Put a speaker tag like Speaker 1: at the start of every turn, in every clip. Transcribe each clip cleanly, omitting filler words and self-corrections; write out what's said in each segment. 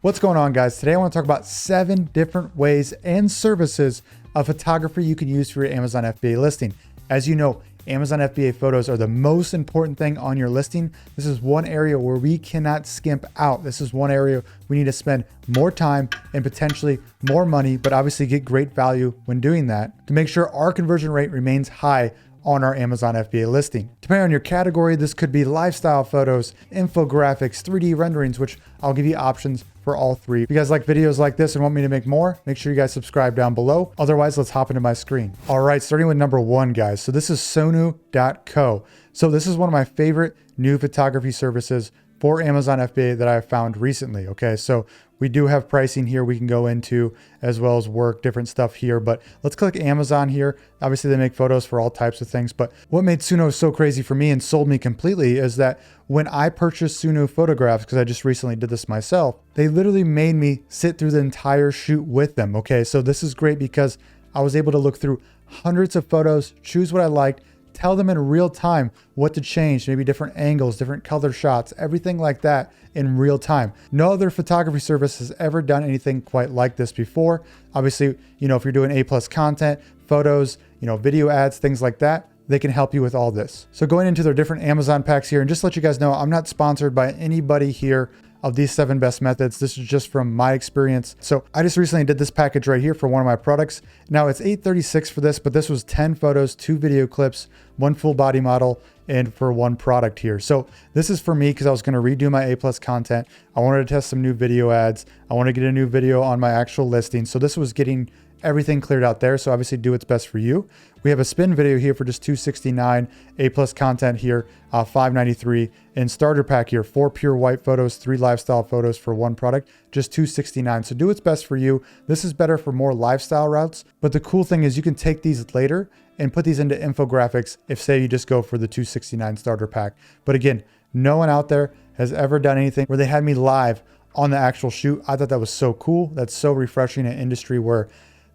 Speaker 1: What's going on, guys? Today I want to talk about 7 different ways and services of photography you can use for your Amazon FBA listing. As you know, Amazon FBA photos are the most important thing on your listing. This is one area where we cannot skimp out. This is one area we need to spend more time and potentially more money, but obviously get great value when doing that to make sure our conversion rate remains high on our Amazon FBA listing. Depending on your category, this could be lifestyle photos, infographics, 3D renderings, which I'll give you options for all 3. If you guys like videos like this and want me to make more, make sure you guys subscribe down below. Otherwise, let's hop into my screen. All right, starting with number 1, guys. So this is Sonu.co. So this is one of my favorite new photography services for Amazon FBA that I've found recently. Okay, so we do have pricing here we can go into, as well as work, different stuff here, but let's click Amazon here. Obviously they make photos for all types of things, but what made Sonu so crazy for me and sold me completely is that when I purchased Sonu photographs, because I just recently did this myself, they literally made me sit through the entire shoot with them. Okay, so this is great because I was able to look through hundreds of photos, choose what I liked, tell them in real time what to change, maybe different angles, different color shots, everything like that in real time. No other photography service has ever done anything quite like this before. Obviously, you know, if you're doing A+ content, photos, you know, video ads, things like that, they can help you with all this. So going into their different Amazon packs here, and just to let you guys know, I'm not sponsored by anybody here of these 7 best methods. This is just from my experience. So I just recently did this package right here for one of my products. Now it's $836 for this, but this was 10 photos, 2 video clips, 1 full body model, and for 1 product here. So this is for me because I was going to redo my A+ content. I wanted to test some new video ads. I want to get a new video on my actual listing. So this was getting everything cleared out there. So obviously do what's best for you. We have a spin video here for just $269, A+ content here, $593, and starter pack here, 4 pure white photos, 3 lifestyle photos for 1 product, just $269. So do what's best for you. This is better for more lifestyle routes. But the cool thing is you can take these later and put these into infographics if, say, you just go for the $269 starter pack. But again, no one out there has ever done anything where they had me live on the actual shoot. I thought that was so cool. That's so refreshing in an industry where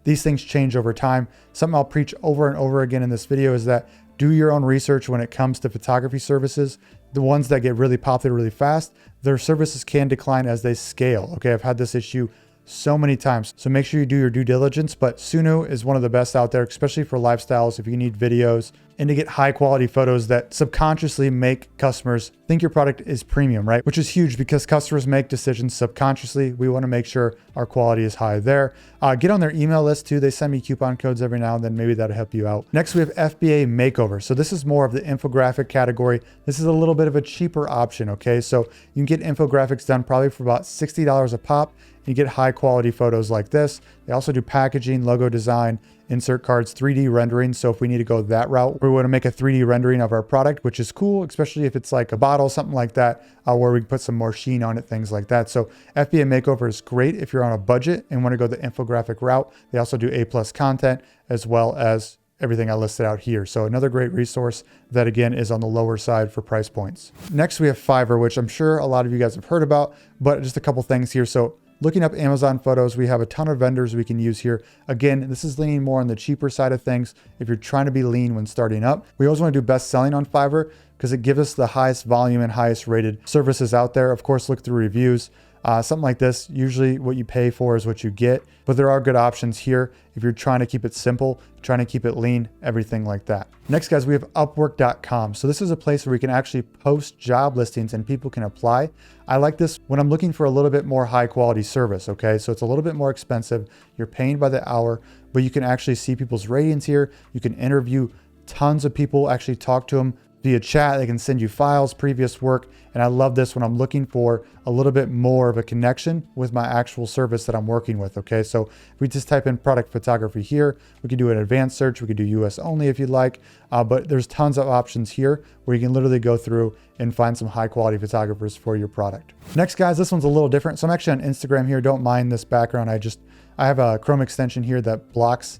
Speaker 1: these things change over time. Something I'll preach over and over again in this video is that do your own research when it comes to photography services. The ones that get really popular really fast, their services can decline as they scale. Okay, I've had this issue so many times. So make sure you do your due diligence, but Sonu is one of the best out there, especially for lifestyles, if you need videos and to get high quality photos that subconsciously make customers think your product is premium, right? Which is huge because customers make decisions subconsciously. We want to make sure our quality is high there. Get on their email list too. They send me coupon codes every now and then. Maybe that'll help you out. Next, we have FBA Makeover. So this is more of the infographic category. This is a little bit of a cheaper option, okay? So you can get infographics done probably for about $60 a pop. You get high quality photos like this. They also do packaging, logo design, insert cards, 3D rendering. So if we need to go that route, we want to make a 3D rendering of our product, which is cool, especially if it's like a bottle, something like that, where we can put some more sheen on it, things like that. So FBA Makeover is great if you're on a budget and want to go the infographic route. They also do A+ content as well as everything I listed out here. So another great resource that again is on the lower side for price points. Next, we have Fiverr, which I'm sure a lot of you guys have heard about, but just a couple things here. So looking up Amazon photos, we have a ton of vendors we can use here. Again, this is leaning more on the cheaper side of things if you're trying to be lean when starting up. We always want to do best selling on Fiverr because it gives us the highest volume and highest rated services out there. Of course, look through reviews. Something like this, usually what you pay for is what you get, but there are good options here if you're trying to keep it simple, trying to keep it lean, everything like that. Next, guys, we have Upwork.com. So this is a place where we can actually post job listings and people can apply. I like this when I'm looking for a little bit more high quality service, okay? So it's a little bit more expensive. You're paying by the hour, but you can actually see people's ratings here. You can interview tons of people, actually talk to them via chat. They can send you files, previous work. And I love this when I'm looking for a little bit more of a connection with my actual service that I'm working with. Okay, so if we just type in product photography here, we can do an advanced search. We could do US only if you'd like, but there's tons of options here where you can literally go through and find some high quality photographers for your product. Next, guys, this one's a little different. So I'm actually on Instagram here. Don't mind this background. I have a Chrome extension here that blocks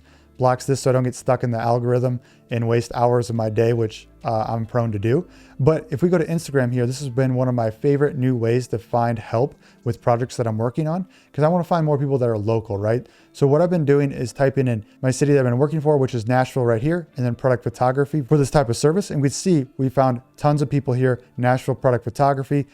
Speaker 1: this so I don't get stuck in the algorithm and waste hours of my day, which I'm prone to do. But if we go to Instagram here, this has been one of my favorite new ways to find help with projects that I'm working on, because I want to find more people that are local, right? So what I've been doing is typing in my city that I've been working for, which is Nashville right here, and then product photography for this type of service. And we found tons of people here, Nashville product photography,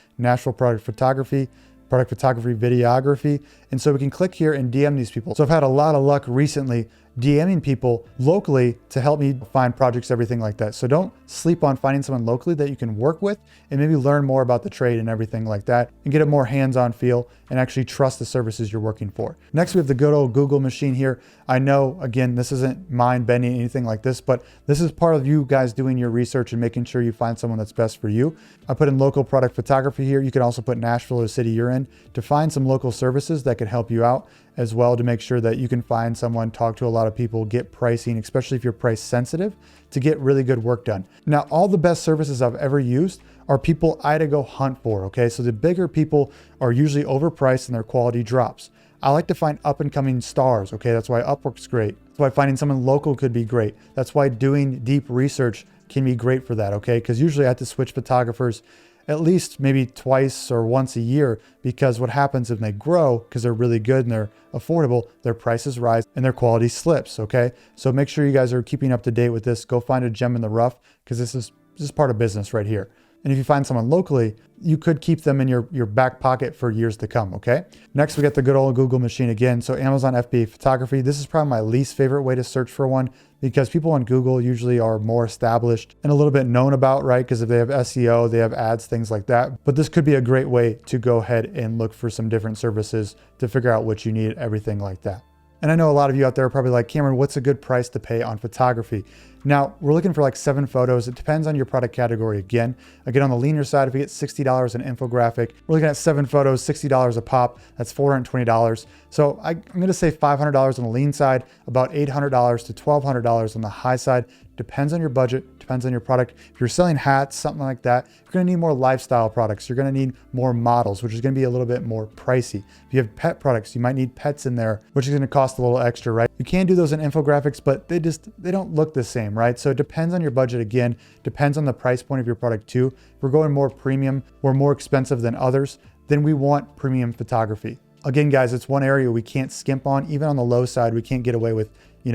Speaker 1: product photography, videography. And so we can click here and DM these people. So I've had a lot of luck recently DMing people locally to help me find projects, everything like that. So don't sleep on finding someone locally that you can work with and maybe learn more about the trade and everything like that and get a more hands-on feel and actually trust the services you're working for. Next, we have the good old Google machine here. I know, again, this isn't mind-bending, anything like this, but this is part of you guys doing your research and making sure you find someone that's best for you. I put in local product photography here. You can also put Nashville or the city you're in to find some local services that could help you out as well, to make sure that you can find someone, talk to a lot of people, get pricing, especially if you're price sensitive, to get really good work done. Now, all the best services I've ever used are people I had to go hunt for, okay? So the bigger people are usually overpriced and their quality drops. I like to find up and coming stars, okay? That's why Upwork's great. That's why finding someone local could be great. That's why doing deep research can be great for that, okay? Because usually I have to switch photographers at least maybe twice or once a year, because what happens if they grow, because they're really good and they're affordable, their prices rise and their quality slips, okay? So make sure you guys are keeping up to date with this. Go find a gem in the rough, because this is part of business right here. And if you find someone locally, you could keep them in your back pocket for years to come, okay? Next, we got the good old Google machine again. So Amazon FBA photography. This is probably my least favorite way to search for one, because people on Google usually are more established and a little bit known about, right? Because if they have SEO, they have ads, things like that. But this could be a great way to go ahead and look for some different services to figure out what you need, everything like that. And I know a lot of you out there are probably like, Cameron, what's a good price to pay on photography? Now, we're looking for like 7 photos. It depends on your product category. Again, on the leaner side, if you get $60 an infographic, we're looking at 7 photos, $60 a pop. That's $420. So I'm going to say $500 on the lean side, about $800 to $1,200 on the high side. Depends on your budget, depends on your product. If you're selling hats, something like that, you're going to need more lifestyle products. You're going to need more models, which is going to be a little bit more pricey. If you have pet products, you might need pets in there, which is going to cost a little extra, right? You can do those in infographics, but they don't look the same, right? So it depends on your budget. Again, depends on the price point of your product too. If we're going more premium, we're more expensive than others, then we want premium photography. Again, guys, it's one area we can't skimp on. Even on the low side, we can't get away with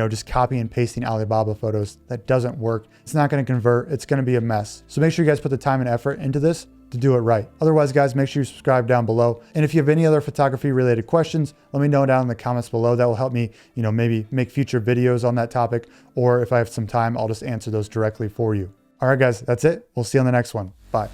Speaker 1: just copying and pasting Alibaba photos. That doesn't work. It's not going to convert. It's going to be a mess. So make sure you guys put the time and effort into this to do it right. Otherwise, guys, make sure you subscribe down below. And if you have any other photography related questions, let me know down in the comments below. That will help me, maybe make future videos on that topic. Or if I have some time, I'll just answer those directly for you. All right, guys, that's it. We'll see you on the next one. Bye.